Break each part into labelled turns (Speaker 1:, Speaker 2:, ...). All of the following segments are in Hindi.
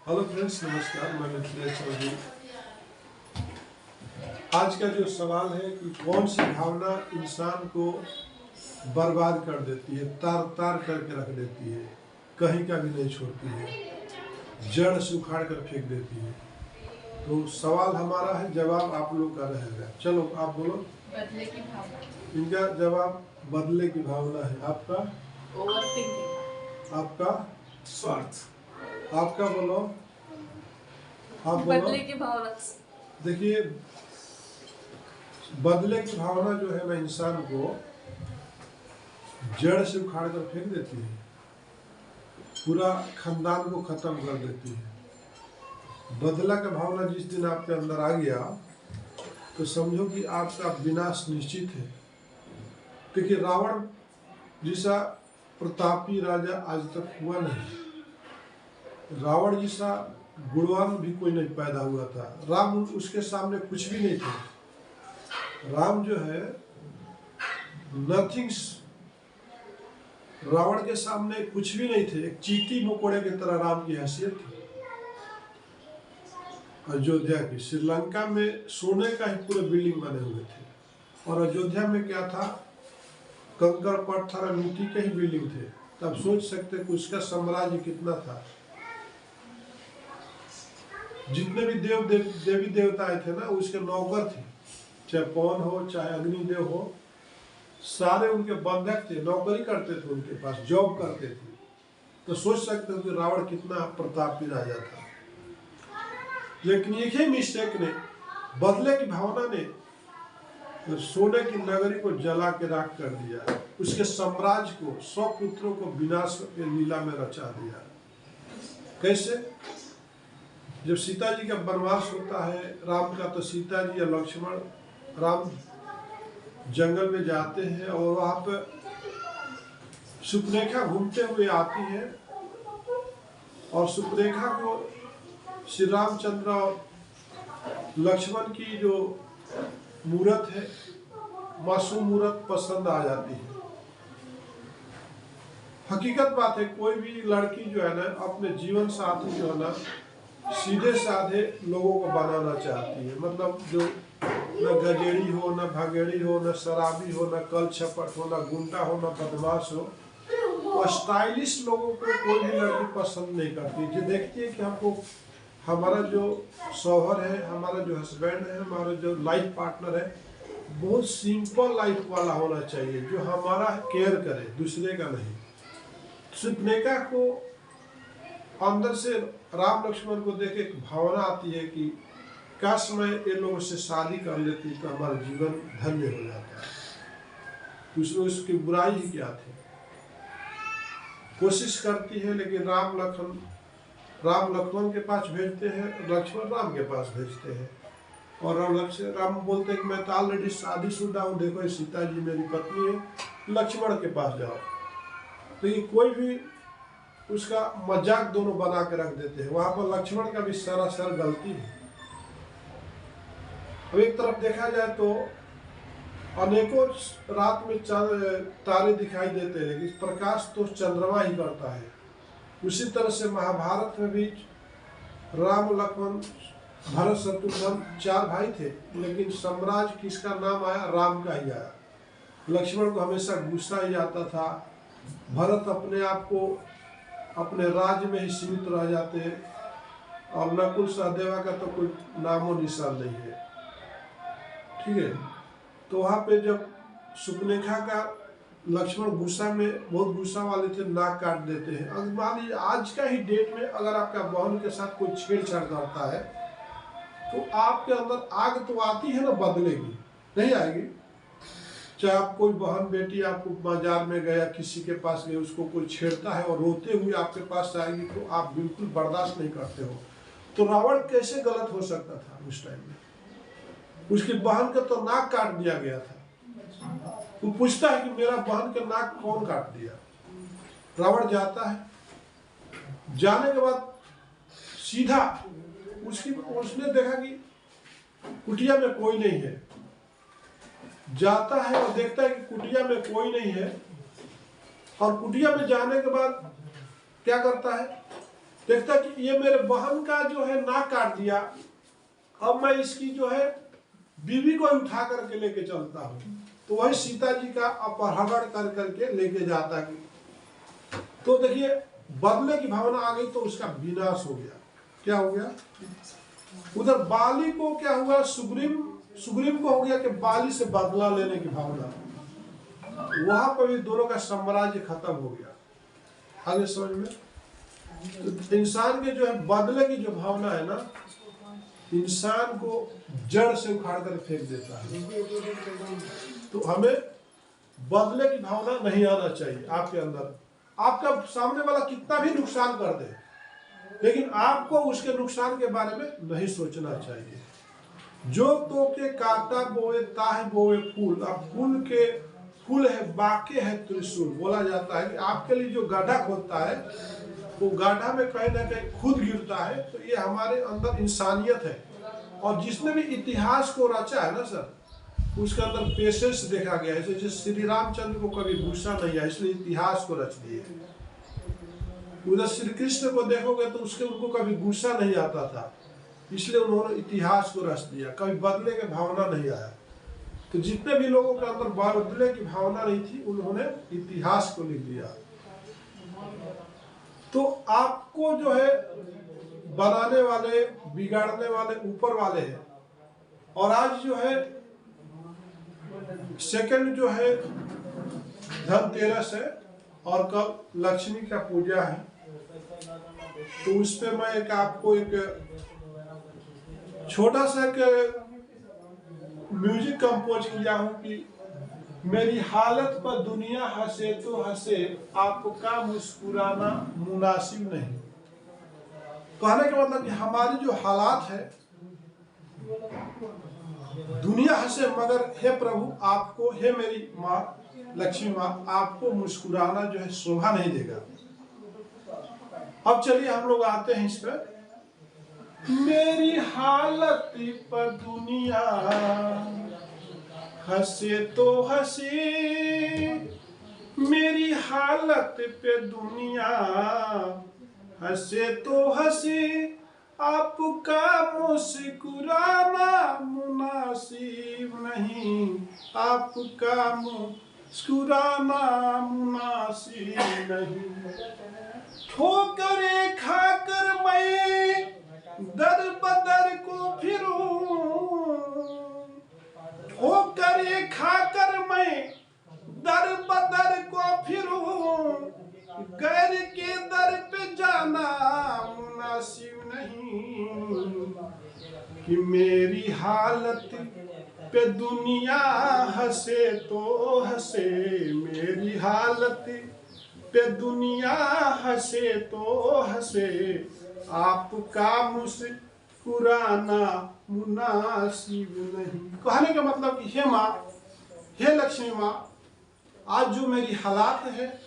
Speaker 1: हेलो फ्रेंड्स, नमस्कार। मैं मिथिलेश चौधरी। आज का जो सवाल है कि कौन सी भावना इंसान को बर्बाद कर देती है, तार तार करके रख देती है, कहीं का भी नहीं छोड़ती है, जड़ से उखाड़ कर फेंक देती है। तो सवाल हमारा है, जवाब आप लोग का रहेगा। चलो आप बोलो।
Speaker 2: बदले की भावना।
Speaker 1: इनका जवाब बदले की भावना है। आपका?
Speaker 2: Over thinking.
Speaker 1: आपका?
Speaker 3: स्वार्थ।
Speaker 1: आपका बोलो। आप बोलो।
Speaker 2: बदले की भावना।
Speaker 1: देखिए, बदले की भावना जो है ना, इंसान को जड़ से उखाड़ कर फेंक देती है, पूरा खानदान को खत्म कर देती है। बदला का भावना जिस दिन आपके अंदर आ गया तो समझो कि आपका विनाश निश्चित है। देखिए, रावण जैसा प्रतापी राजा आज तक हुआ नहीं। रावण जैसा गुणवान भी कोई नहीं पैदा हुआ था। राम उसके सामने कुछ भी नहीं थे। राम जो है नथिंग्स, रावण के सामने कुछ भी नहीं थे। एक चींटी मकोड़े की तरह राम की हैसियत थी। अयोध्या की, श्रीलंका में सोने का ही पूरे बिल्डिंग बने हुए थे, और अयोध्या में क्या था, कंकड़ पत्थर मिट्टी के ही बिल्डिंग थे। तब सोच सकते कि उसका साम्राज्य कितना था। जितने भी देवी देवता आए थे ना, उसके नौकर थे। चाहे पवन हो, चाहे अग्निदेव हो, सारे उनके बंधक थे, नौकरी करते थे, उनके पास जॉब करते थे। तो सोच सकते हो कि रावण कितना प्रतापी राजा था। लेकिन एक ही मिस्टेक ने, बदले की भावना ने, तो सोने की नगरी को जला के राख कर दिया। उसके साम्राज्य को, 100 पुत्रों को विनाश के लीला में रचा दिया। कैसे? जब सीता जी का वनवास होता है राम का, तो सीता जी या लक्ष्मण, राम जंगल में जाते हैं और वहां पर सुपनेखा घूमते हुए आती है, और सुपनेखा को श्री रामचंद्र और लक्ष्मण की जो मूरत है, मासूम मूरत पसंद आ जाती है। हकीकत बात है, कोई भी लड़की जो है ना, अपने जीवन साथी जो है ना, सीधे साधे लोगों को बनाना चाहती है। मतलब जो न गजेड़ी हो, न भागेड़ी हो, न शराबी हो, न कल छपट हो, न गुंडा हो, न बदमाश हो, और स्टाइलिश लोगों को कोई भी लड़की पसंद नहीं करती। जो देखती है कि हमको हमारा जो शौहर है, हमारा जो हस्बैंड है, हमारा जो लाइफ पार्टनर है, बहुत सिंपल लाइफ वाला होना चाहिए, जो हमारा केयर करे, दूसरे का नहीं। सुपनेखा को अंदर से राम लक्ष्मण को देख एक भावना आती है कि काश मैं इन लोगों से शादी कर लेती तो हमारा जीवन धन्य हो जाता। उसमें उसकी बुराई ही क्या थी। कोशिश करती है, लेकिन राम लक्ष्मण के पास भेजते हैं, लक्ष्मण राम के पास भेजते हैं, और राम बोलते हैं कि मैं तो ऑलरेडी शादीशुदा हूँ, देखो सीता जी मेरी पत्नी है, लक्ष्मण के पास जाओ। तो ये कोई भी उसका मजाक दोनों बना के रख देते हैं। वहां पर लक्ष्मण का भी सरासर गलती है। अब एक तरफ देखा जाए तो अनेकों रात में तारे दिखाई देते हैं, लेकिन प्रकाश तो चंद्रमा ही करता है। उसी तरह से महाभारत में भी राम लक्ष्मण भरत शत्रुघ्न 4 भाई थे, लेकिन साम्राज्य किसका नाम आया? राम का ही आया। लक्ष्मण को हमेशा गुस्सा ही आता था। भरत अपने आप को अपने राज्य में ही सीमित रह जाते हैं, और नकुल सहदेवा का तो कोई नामो निशान नहीं है। ठीक है, तो वहां पे जब सुपनेखा का लक्ष्मण गुस्सा में, बहुत गुस्सा वाले थे, नाक काट देते हैं। अगर मान लीजिए आज का ही डेट में अगर आपका बहन के साथ कोई छेड़छाड़ करता है, तो आपके अंदर आग तो आती है ना, बदलेगी नहीं आएगी? चाहे आप कोई बहन बेटी आपको बाजार में गया, किसी के पास गए, उसको कोई छेड़ता है और रोते हुए आपके पास आएगी, तो आप बिल्कुल बर्दाश्त नहीं करते हो। तो रावण कैसे गलत हो सकता था उस टाइम में? उसकी बहन का तो नाक काट दिया गया था। वो पूछता है कि मेरा बहन का नाक कौन काट दिया? रावण जाता है, जाने के बाद सीधा उसने देखा कि कुटिया में कोई नहीं है। जाता है और देखता है कि कुटिया में कोई नहीं है, और कुटिया में जाने के बाद क्या करता है? देखता कि ये मेरे बहन का जो है नाक काट दिया, अब मैं इसकी जो है बीवी को उठा करके लेके चलता हूँ। तो वही सीता जी का अपहरण कर करके लेके जाता है। तो देखिए बदले की भावना आ गई तो उसका विनाश हो गया। क्या हो गया? उधर बाली को क्या हुआ? सुग्रीव को हो गया कि बाली से बदला लेने की भावना, वहां पर भी दोनों का साम्राज्य खत्म हो गया। आगे समझ में? तो इंसान के जो है बदले की जो भावना है ना, इंसान को जड़ से उखाड़ कर फेंक देता है। तो हमें बदले की भावना नहीं आना चाहिए आपके अंदर। आपका सामने वाला कितना भी नुकसान कर दे, लेकिन आपको उसके नुकसान के बारे में नहीं सोचना चाहिए। जो तो के कांटा बोए ताह बोए फूल, अब फूल के फूल है बाके है त्रिशूल। बोला जाता है कि आपके लिए जो गड्ढा खोदता है वो गड्ढा में कहीं ना कहीं खुद गिरता है। तो ये हमारे अंदर इंसानियत है। और जिसने भी इतिहास को रचा है ना सर, उसके अंदर पेशेंस देखा गया है। जैसे श्री रामचंद्र को कभी गुस्सा नहीं आया, इसलिए इतिहास को रच दिए। उधर श्री कृष्ण को देखोगे तो उनको कभी गुस्सा नहीं आता था, इसलिए उन्होंने इतिहास को रच दिया। कभी बदले की भावना नहीं आया। तो जितने भी लोगों के अंदर बदले की भावना नहीं थी, उन्होंने इतिहास को लिख दिया। तो आपको जो है बनाने वाले, बिगाड़ने वाले ऊपर वाले हैं। और आज जो है सेकंड जो है धनतेरस है और कल लक्ष्मी का पूजा है। तो उस पर मैं आपको एक छोटा सा म्यूजिक कंपोज किया हूँ कि मेरी हालत पर दुनिया हंसे तो हंसे, आपका मुस्कुराना मुनासिब नहीं। कहने का मतलब कि हमारी जो हालात है, दुनिया हंसे मगर हे प्रभु आपको, हे मेरी माँ लक्ष्मी माँ, आपको मुस्कुराना जो है शोभा नहीं देगा। अब चलिए हम लोग आते हैं इस पर। मेरी हालत पर दुनिया हंसे तो हंसे, मेरी हालत पे दुनिया हंसे तो हंसे, आपका मुस्कुराना मुनासिब नहीं, आपका मुस्कुराना मुनासिब नहीं। ठोकरे खाकर मैं दर बदर को फिरूं, ठोकरे खाकर मैं दर बदर को फिरूं, गैर के दर पे जाना मुनासिब नहीं। कि मेरी हालत पे दुनिया हंसे तो हंसे, मेरी हालत पे दुनिया हंसे तो हंसे, आपका मुस्कुराना मुनासिब नहीं। कहने का मतलब कि हे माँ, हे लक्ष्मी माँ, आज जो मेरी हालात है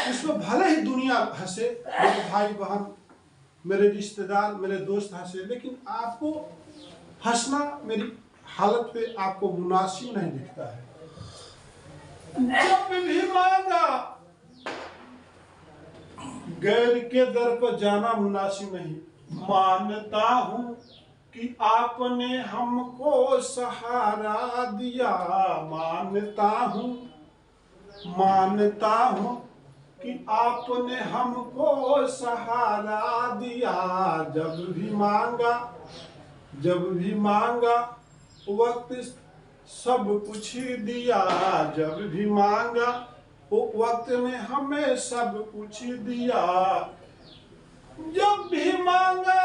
Speaker 1: उसमें भले ही दुनिया हंसे, मेरे भाई बहन, मेरे रिश्तेदार, मेरे दोस्त हंसे, लेकिन आपको हंसना मेरी हालत पे आपको मुनासिब नहीं दिखता है। जब भी मांगा गैर के दर पर जाना मुनासिब नहीं। मानता हूँ कि आपने हमको सहारा दिया, मानता हूँ कि आपने हमको सहारा दिया। जब भी मांगा वक्त सब कुछ दिया, जब भी मांगा वो वक्त ने हमें सब कुछ दिया। जब भी मांगा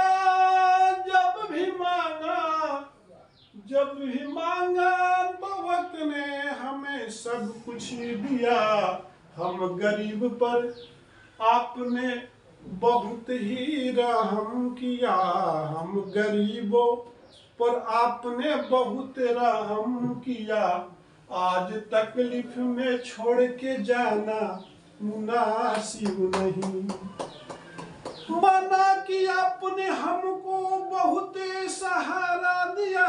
Speaker 1: तो वक्त ने हमें सब कुछ दिया। हम गरीब पर आपने बहुत ही रहम किया, हम गरीबों पर आपने बहुत रहम किया। आज तकलीफ में छोड़ के जाना मुनासिब नहीं। माना कि आपने हमको बहुत सहारा दिया,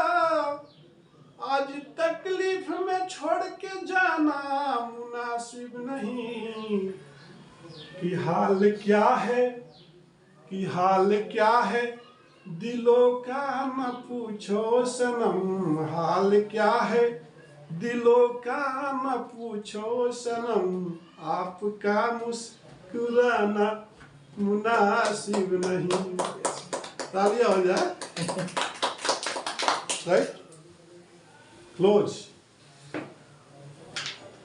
Speaker 1: आज तकलीफ में छोड़ के जाना मुनासिब नहीं। कि हाल क्या है कि हाल क्या है दिलों का न पूछो सनम, हाल क्या है दिलों का न पूछो सनम, आपका मुस्कुराना मुनासिब नहीं। तालियां हो जाए। Right, close.